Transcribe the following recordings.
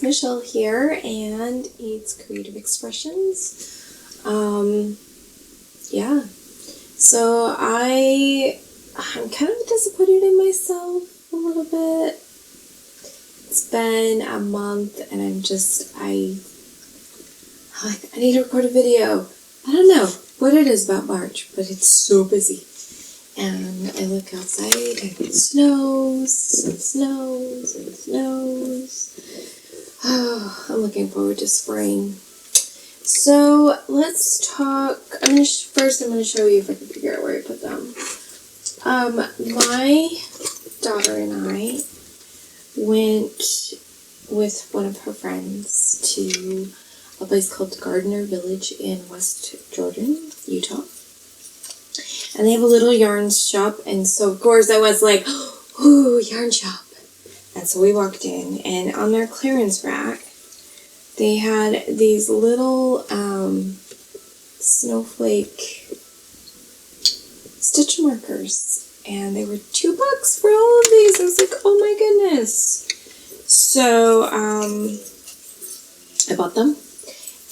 Michele here, and it's Creative Expressions. Yeah, so I'm kind of disappointed in myself a little bit. It's been a month, and I need to record a video. I don't know what it is about March, but it's so busy. And I look outside, and it snows, and snows, and snows. Oh, I'm looking forward to spring. So let's talk. First I'm going to show you if I can figure out where I put them. My daughter and I went with one of her friends to a place called Gardner Village in West Jordan, Utah. And they have a little yarn shop, and so of course I was like, ooh, yarn shop. And so we walked in, and on their clearance rack, they had these little snowflake stitch markers, and they were $2 for all of these. I was like, oh my goodness. So I bought them,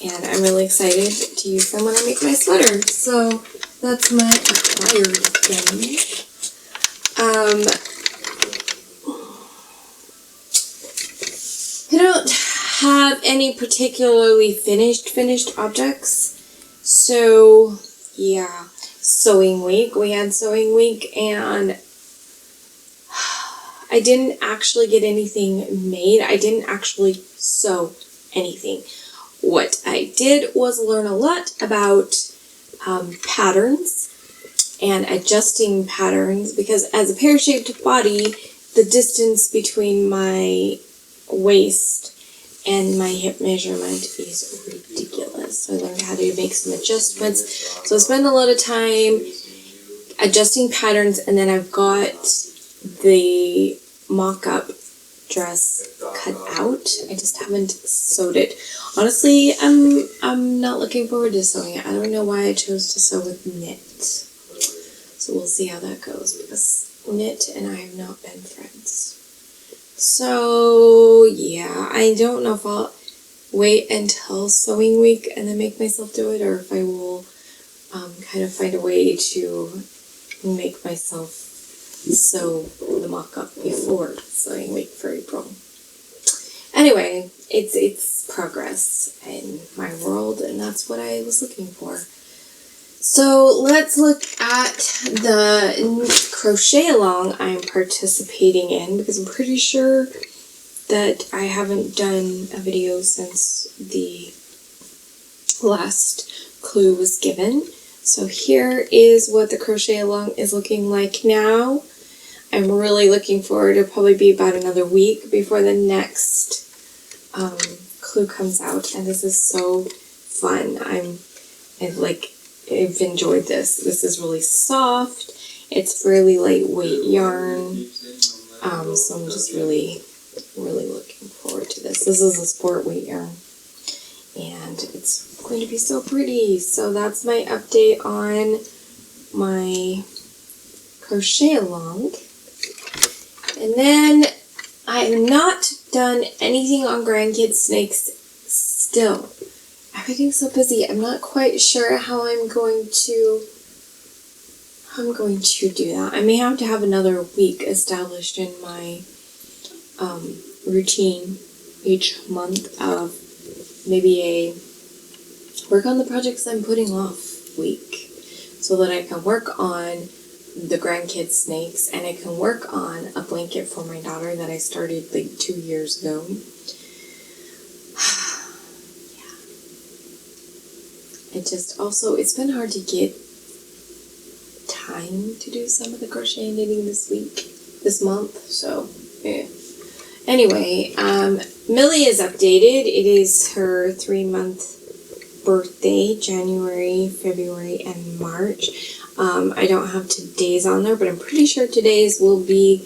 and I'm really excited to use them when I make my sweater. So that's my acquired thing. I don't have any particularly finished objects. So yeah, sewing week. We had sewing week, and I didn't actually get anything made. I didn't actually sew anything. What I did was learn a lot about patterns and adjusting patterns, because as a pear-shaped body, the distance between my waist and my hip measurement is ridiculous. So I learned how to make some adjustments. So I spent a lot of time adjusting patterns, and then I've got the mock-up dress cut out. I just haven't sewed it. Honestly, I'm not looking forward to sewing it. I don't know why I chose to sew with knit. So we'll see how that goes, because knit and I have not been friends. So yeah, I don't know if I'll wait until sewing week and then make myself do it, or if I will kind of find a way to make myself sew the mock-up before sewing week for April. Anyway, it's progress in my world, and that's what I was looking for. So let's look at the crochet along I'm participating in, because I'm pretty sure that I haven't done a video since the last clue was given. So here is what the crochet along is looking like now. I'm really looking forward. It'll probably be about another week before the next clue comes out, and this is so fun. I've enjoyed this. This is really soft. It's fairly lightweight yarn. So I'm just really looking forward to this. This is a sport weight yarn, and it's going to be so pretty. So that's my update on my crochet along. And then I have not done anything on grandkids snakes still. Everything's so busy. I'm not quite sure how I'm going to do that. I may have to have another week established in my routine each month of maybe a work on the projects I'm putting off week, so that I can work on the grandkids snakes, and I can work on a blanket for my daughter that I started like 2 years ago. It's been hard to get time to do some of the crochet and knitting this month, so yeah. Anyway, Millie is updated. It is her 3-month birthday, January, February, and March. I don't have today's on there, but I'm pretty sure today's will be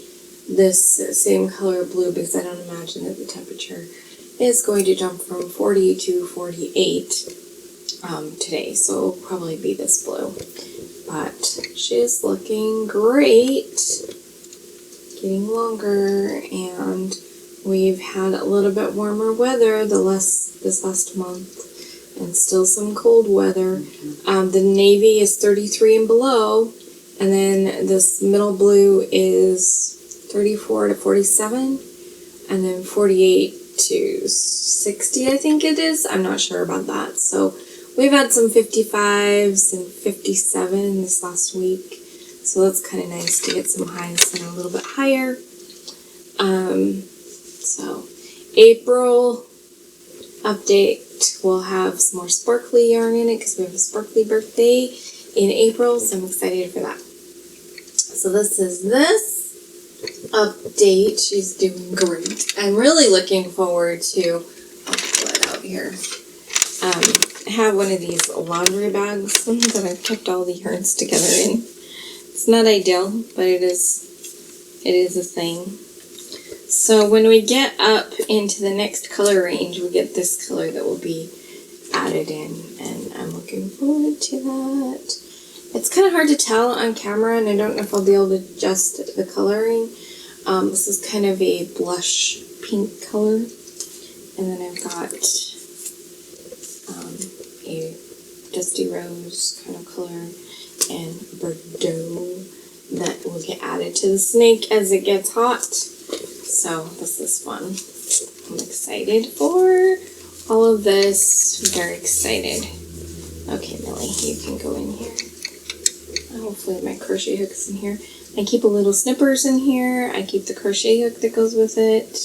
this same color blue, because I don't imagine that the temperature is going to jump from 40 to 48 today, so it'll probably be this blue. But she's looking great, getting longer, and we've had a little bit warmer weather this last month, and still some cold weather. The navy is 33 and below, and then this middle blue is 34 to 47, and then 48 to 60, I think it is. I'm not sure about that. So we've had some 55s and 57 this last week. So that's kind of nice to get some highs that are a little bit higher. So April update, we'll have some more sparkly yarn in it because we have a sparkly birthday in April. So I'm excited for that. So this is this update. She's doing great. I'm really looking forward to, I'll pull it out here. I have one of these laundry bags that I've kept all the yarns together in. It's not ideal, but it is a thing. So when we get up into the next color range, we get this color that will be added in, and I'm looking forward to that. It's kind of hard to tell on camera, and I don't know if I'll be able to adjust the coloring. This is kind of a blush pink color, and then I've got a dusty rose kind of color and Bordeaux that will get added to the snake as it gets hot. So this is fun. I'm excited for all of this. I'm very excited. Okay, Millie, you can go in here. Hopefully my crochet hook's in here. I keep a little snippers in here. I keep the crochet hook that goes with it.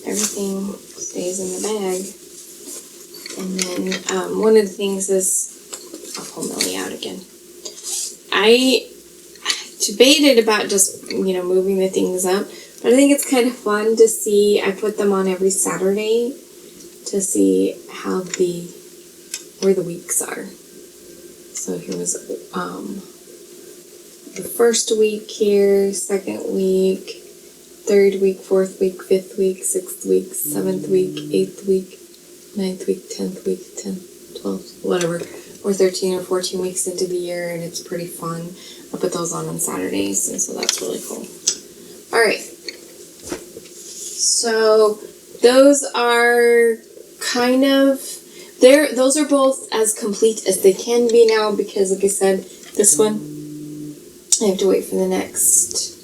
Everything stays in the bag. And then one of the things is, I'll pull Millie out again. I debated about just, moving the things up, but I think it's kind of fun to see. I put them on every Saturday to see how where the weeks are. So here was the first week here, second week, third week, fourth week, fifth week, sixth week, seventh week, eighth week, ninth week, 10th week, 10th, 12th, whatever. We're 13 or 14 weeks into the year, and it's pretty fun. I put those on Saturdays, and so that's really cool. All right. So those are kind of there. Those are both as complete as they can be now because, like I said, this one I have to wait for the next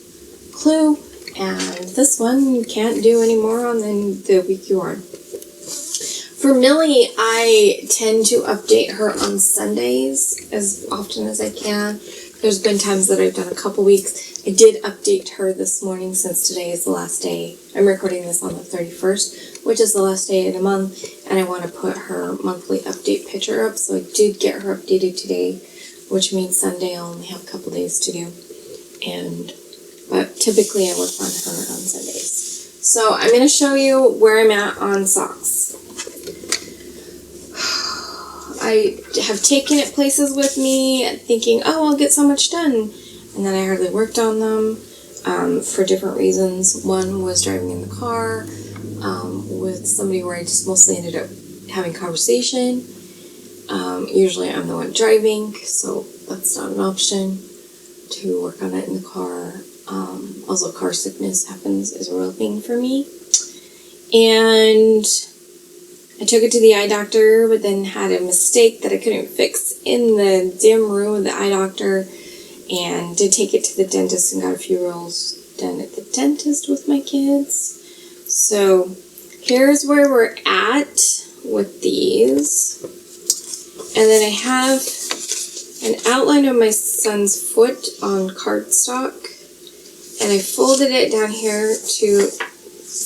clue, and this one you can't do any more on than the week you are. For Millie, I tend to update her on Sundays as often as I can. There's been times that I've done a couple weeks. I did update her this morning since today is the last day. I'm recording this on the 31st, which is the last day of the month, and I want to put her monthly update picture up. So I did get her updated today, which means Sunday I'll only have a couple days to do. But typically I work on her on Sundays. So I'm going to show you where I'm at on socks. I have taken it places with me thinking, oh, I'll get so much done. And then I hardly worked on them for different reasons. One was driving in the car with somebody where I just mostly ended up having conversation. Usually I'm the one driving, so that's not an option to work on it in the car. Also, car sickness is a real thing for me. And I took it to the eye doctor, but then had a mistake that I couldn't fix in the dim room of the eye doctor, and did take it to the dentist and got a few rolls done at the dentist with my kids. So here's where we're at with these. And then I have an outline of my son's foot on cardstock, and I folded it down here to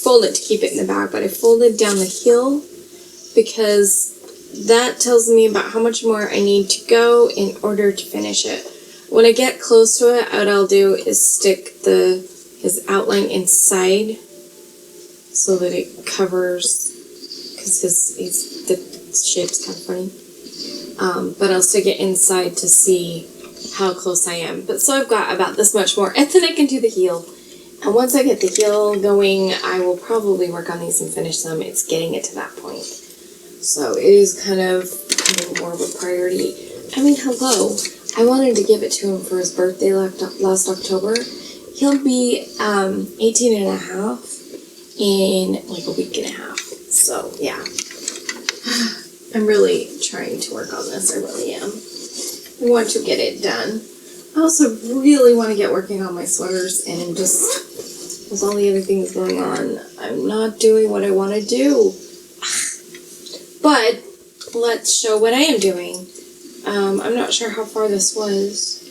fold it to keep it in the bag, but I folded down the heel because that tells me about how much more I need to go in order to finish it. When I get close to it, what I'll do is stick his outline inside so that it covers, because the shape's kind of funny. But I'll stick it inside to see how close I am. But so I've got about this much more, and then I can do the heel. And once I get the heel going, I will probably work on these and finish them. It's getting it to that point. So it is kind of more of a priority. I mean, hello. I wanted to give it to him for his birthday last October. he'll be 18 and a half in like a week and a half. So yeah, I'm really trying to work on this. I really am. I want to get it done. I also really want to get working on my sweaters, and just with all the other things going on, I'm not doing what I want to do. But let's show what I am doing. I'm not sure how far this was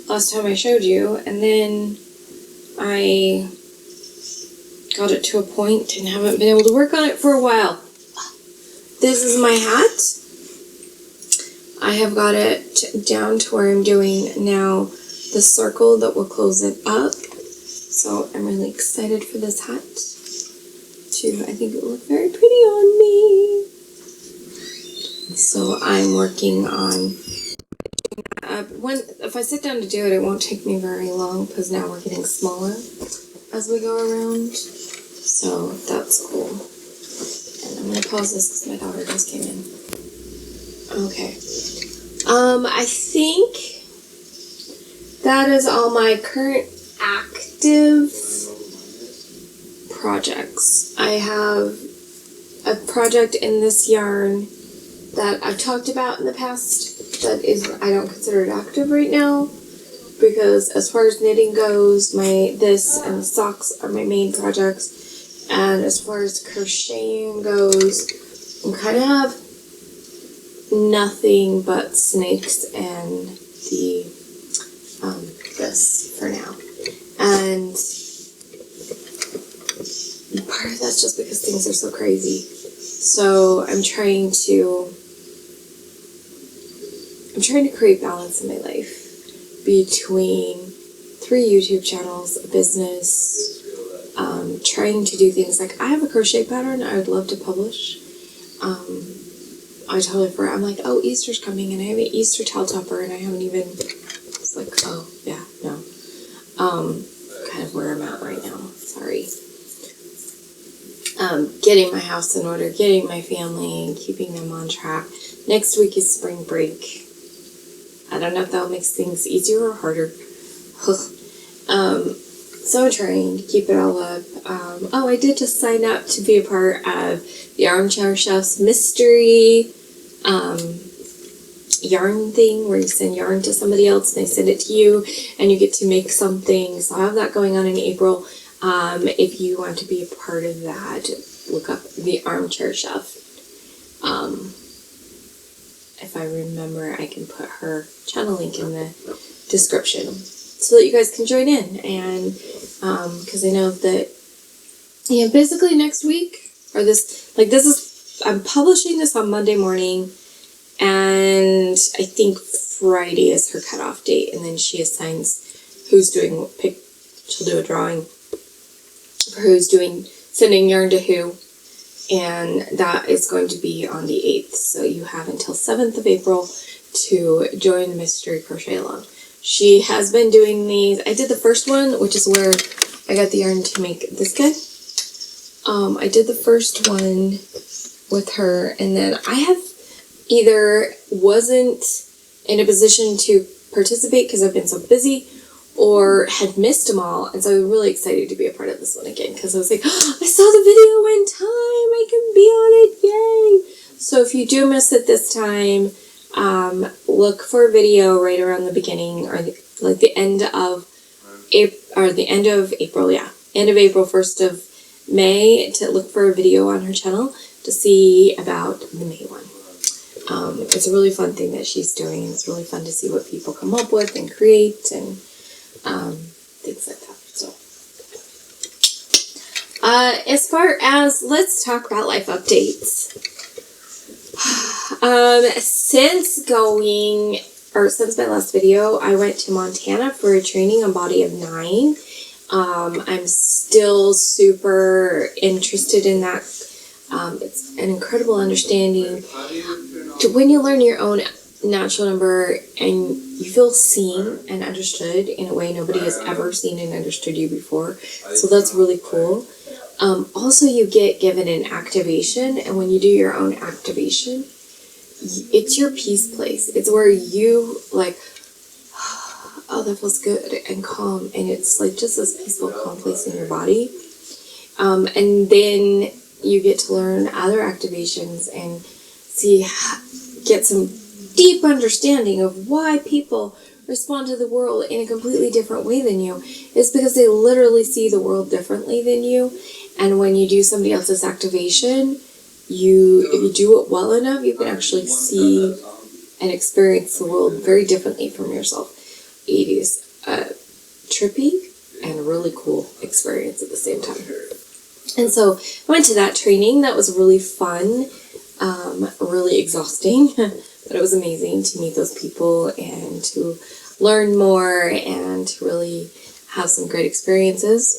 last time I showed you, and then I got it to a point and haven't been able to work on it for a while. This is my hat. I have got it down to where I'm doing now the circle that will close it up. So I'm really excited for this hat too. I think it will look very pretty on me. So I'm working on if I sit down to do it, it won't take me very long because now we're getting smaller as we go around. So that's cool. And I'm going to pause this because my daughter just came in. Okay. I think that is all my current active projects. I have a project in this yarn that I've talked about in the past that is, I don't consider it active right now, because as far as knitting goes, this and the socks are my main projects, and as far as crocheting goes, I'm kind of have nothing but snakes and the this for now. And part of that's just because things are so crazy. So I'm trying to create balance in my life between 3 YouTube channels, a business, trying to do things like I have a crochet pattern I would love to publish. I totally forgot. I'm like, oh, Easter's coming and I have an Easter towel topper and I haven't even, it's like, oh, yeah, no. Kind of where I'm at right now. Sorry. Getting my house in order, getting my family, keeping them on track. Next week is spring break. I don't know if that'll make things easier or harder. So I'm trying to keep it all up. I did just sign up to be a part of the Armchair Chef's mystery yarn thing where you send yarn to somebody else and they send it to you and you get to make something. So I have that going on in April. If you want to be a part of that, look up the Armchair Chef. If I remember, I can put her channel link in the description so that you guys can join in. And because I know that, basically next week, or I'm publishing this on Monday morning, and I think Friday is her cutoff date, and then she assigns she'll do a drawing for who's sending yarn to who, and that is going to be on the 8th, so you have until 7th of April to join the Mystery Crochet Along. She has been doing these. I did the first one, which is where I got the yarn to make this guy. I did the first one with her, and then I have either wasn't in a position to participate because I've been so busy, or had missed them all, and so I'm really excited to be a part of this one again, because I was like, oh, I saw the video in time, I can be on it, yay! So if you do miss it this time, look for a video right around the beginning, or the end of April, end of April, 1st of May, to look for a video on her channel to see about the May one. It's a really fun thing that she's doing, and it's really fun to see what people come up with and create, and things like that. So, as far as, let's talk about life updates. Since my last video, I went to Montana for a training on Body of 9. I'm still super interested in that. It's an incredible understanding when you learn your own natural number and you feel seen and understood in a way nobody has ever seen and understood you before. So that's really cool. Also, you get given an activation, and when you do your own activation, it's your peace place. It's where you oh, that feels good and calm. And it's like just this peaceful, calm place in your body. And then you get to learn other activations and get some deep understanding of why people respond to the world in a completely different way than you. It's because they literally see the world differently than you. And when you do somebody else's activation, if you do it well enough, you can actually see and experience the world very differently from yourself. It is a trippy and really cool experience at the same time. And so I went to that training. That was really fun, really exhausting, but it was amazing to meet those people and to learn more and to really have some great experiences.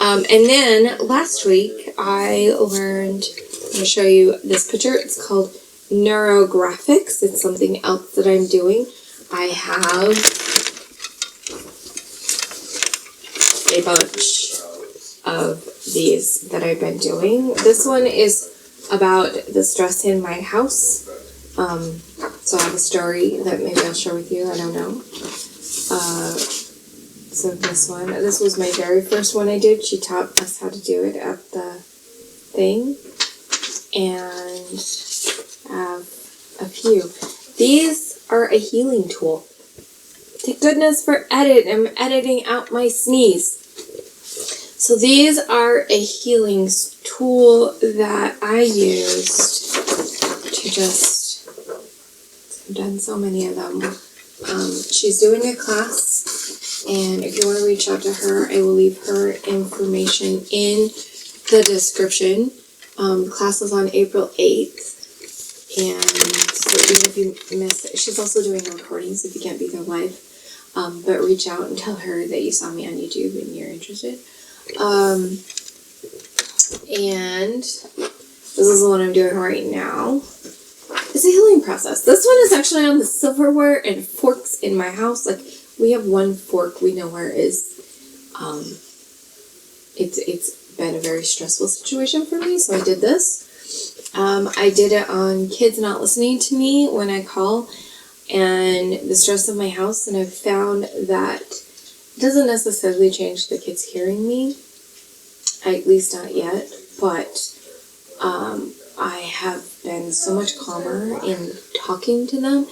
And then last week I learned, I'm going to show you this picture. It's called Neurographics. It's something else that I'm doing. I have a bunch of these that I've been doing. This one is about the stress in my house. So I have a story that maybe I'll share with you. I don't know. So this was my very first one I did. She taught us how to do it at the thing. And I have a few. These are a healing tool. Thank goodness for edit. I'm editing out my sneeze. So these are a healing tool that I used to just, I've done so many of them. She's doing a class, and if you want to reach out to her, I will leave her information in the description. Class is on April 8th, and so even if you miss it, she's also doing recordings if you can't be there live, but reach out and tell her that you saw me on YouTube and you're interested. And this is the one I'm doing right now. It's a healing process. This one is actually on the silverware and forks in my house. Like, we have one fork we know where it is. It's been a very stressful situation for me, so I did this. I did it on kids not listening to me when I call and the stress of my house, and I've found that it doesn't necessarily change the kids hearing me, at least not yet, but I have been so much calmer in talking to them,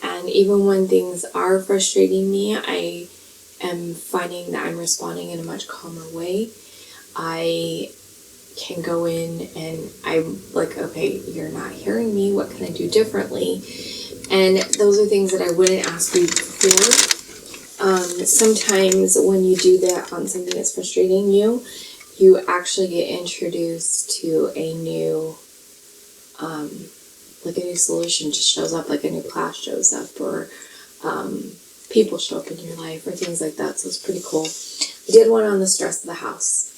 and even when things are frustrating me, I am finding that I'm responding in a much calmer way. I can go in and I'm like, okay, you're not hearing me, what can I do differently? And those are things that I wouldn't ask you before. Sometimes when you do that on something that's frustrating you, you actually get introduced to a new, like a new solution just shows up, like a new class shows up, or people show up in your life, or things like that. So it's pretty cool. I did one on the stress of the house,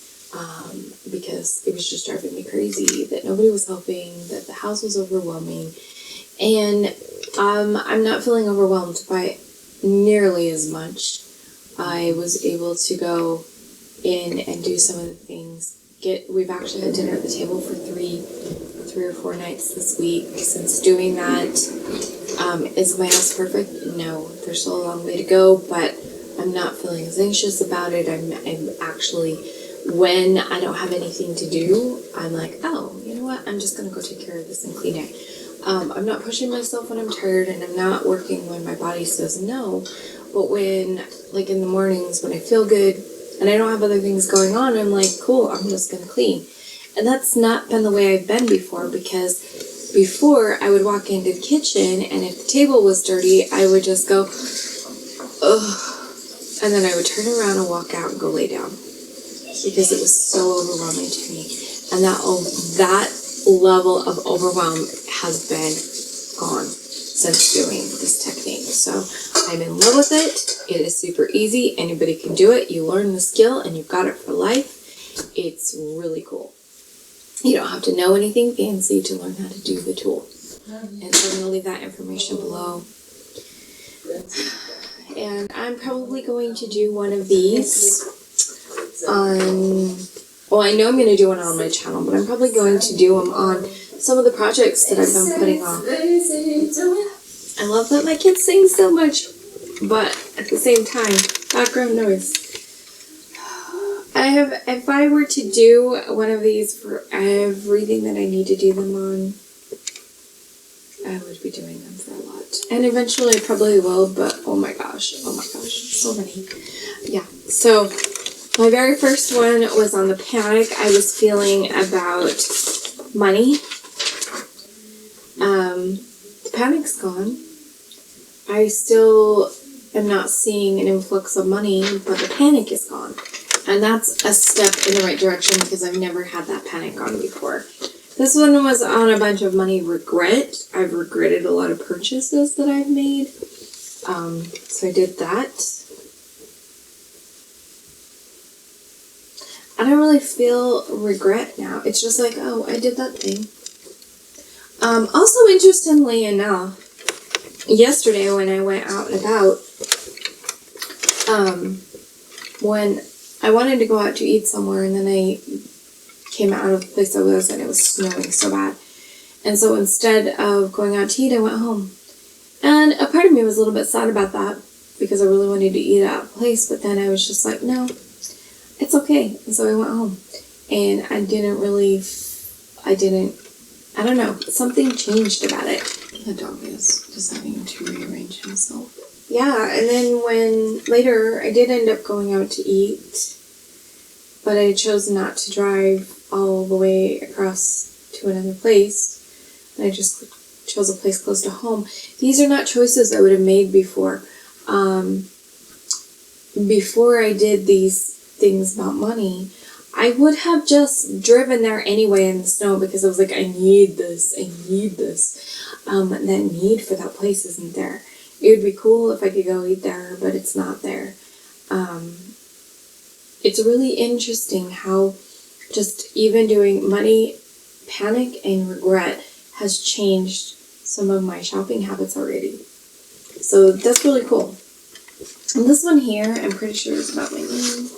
because it was just driving me crazy that nobody was helping, that the house was overwhelming, and I'm not feeling overwhelmed by nearly as much. I was able to go in and do some of the things. We've actually had dinner at the table for three or four nights this week. Since doing that, is my house perfect? No, there's still a long way to go, but I'm not feeling as anxious about it. I'm actually, when I don't have anything to do, I'm like, oh, you know what? I'm just gonna go take care of this and clean it. I'm not pushing myself when I'm tired, and I'm not working when my body says no. But when, like in the mornings, when I feel good and I don't have other things going on, I'm like, cool, I'm just gonna clean. And that's not been the way I've been before, because before I would walk into the kitchen, and if the table was dirty, I would just go, ugh, and then I would turn around and walk out and go lay down, because it was so overwhelming to me. And that level of overwhelm has been gone since doing this technique. So I'm in love with it. It is super easy. Anybody can do it. You learn the skill and you've got it for life. It's really cool. You don't have to know anything fancy to learn how to do the tool. And so I'm going to leave that information below. And I'm probably going to do one of these on, well, I know I'm going to do one on my channel, but I'm probably going to do them on some of the projects that I've been putting off. I love that my kids sing so much. but at the same time, background noise. If I were to do one of these for everything that I need to do them on, I would be doing them for a lot. And eventually I probably will, but oh my gosh, so many. Yeah, so my very first one was on the panic I was feeling about money. The panic's gone. I still am not seeing an influx of money, but the panic is gone. And that's a step in the right direction because I've never had that panic on before. This one was on a bunch of money regret. I've regretted a lot of purchases that I've made. So I did that. I don't really feel regret now. It's just like, oh, I did that thing. Also, interestingly enough, yesterday when I went out and about, when I wanted to go out to eat somewhere, and then I came out of the place I was, and it was snowing so bad. And so instead of going out to eat, I went home. And a part of me was a little bit sad about that, because I really wanted to eat at a place, but then I was just like, no, it's okay. And so I went home. And I don't know, something changed about it. The dog is deciding to rearrange himself. Yeah, and then when later I did end up going out to eat, but I chose not to drive all the way across to another place. And I just chose a place close to home. These are not choices I would have made before. Before I did these things about money, I would have just driven there anyway in the snow because I was like, I need this. And that need for that place isn't there. It would be cool if I could go eat there, but it's not there. It's really interesting how just even doing money, panic, and regret has changed some of my shopping habits already. So that's really cool. And this one here, I'm pretty sure is about my name.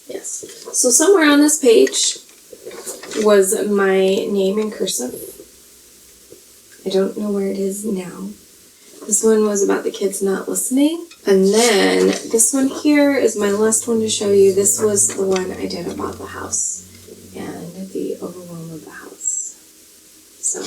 Yes. So somewhere on this page was my name in cursive. I don't know where it is now. This one was about the kids not listening. And then this one here is my last one to show you. This was the one I did about the house and the overwhelm of the house. So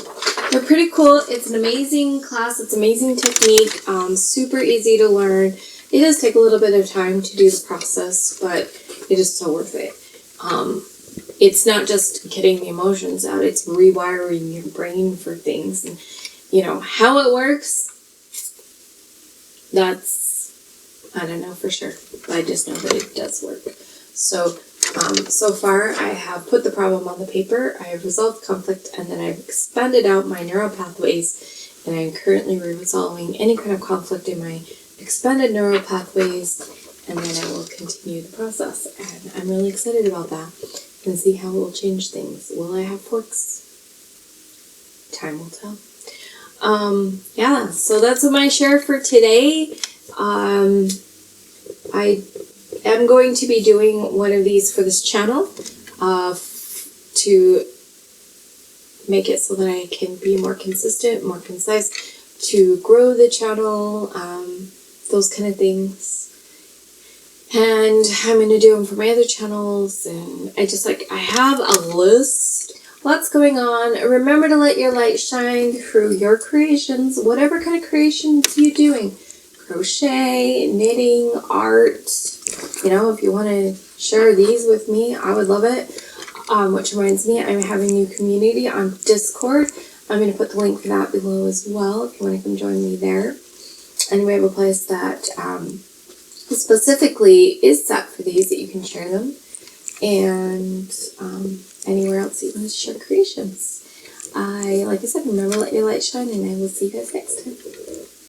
they're pretty cool. It's an amazing class. It's an amazing technique. Super easy to learn. It does take a little bit of time to do the process, but it is so worth it. It's not just getting the emotions out. It's rewiring your brain for things. And, how it works, I don't know for sure, but I just know that it does work. So far I have put the problem on the paper, I have resolved conflict, and then I've expanded out my neural pathways, and I'm currently resolving any kind of conflict in my expanded neural pathways, and then I will continue the process. And I'm really excited about that and see how it will change things. Will I have forks? Time will tell. Yeah, so that's my share for today. I am going to be doing one of these for this channel to make it so that I can be more consistent, more concise, to grow the channel, those kind of things. And I'm going to do them for my other channels, and I have a list. Lots going on. Remember to let your light shine through your creations, whatever kind of creations you're doing. Crochet, knitting, art. If you want to share these with me, I would love it. Which reminds me, I'm having a new community on Discord. I'm going to put the link for that below as well if you want to come join me there. And we have a place that specifically is set for these, that you can share them. And anywhere else you want to share creations. Like I said, remember, let your light shine, and I will see you guys next time.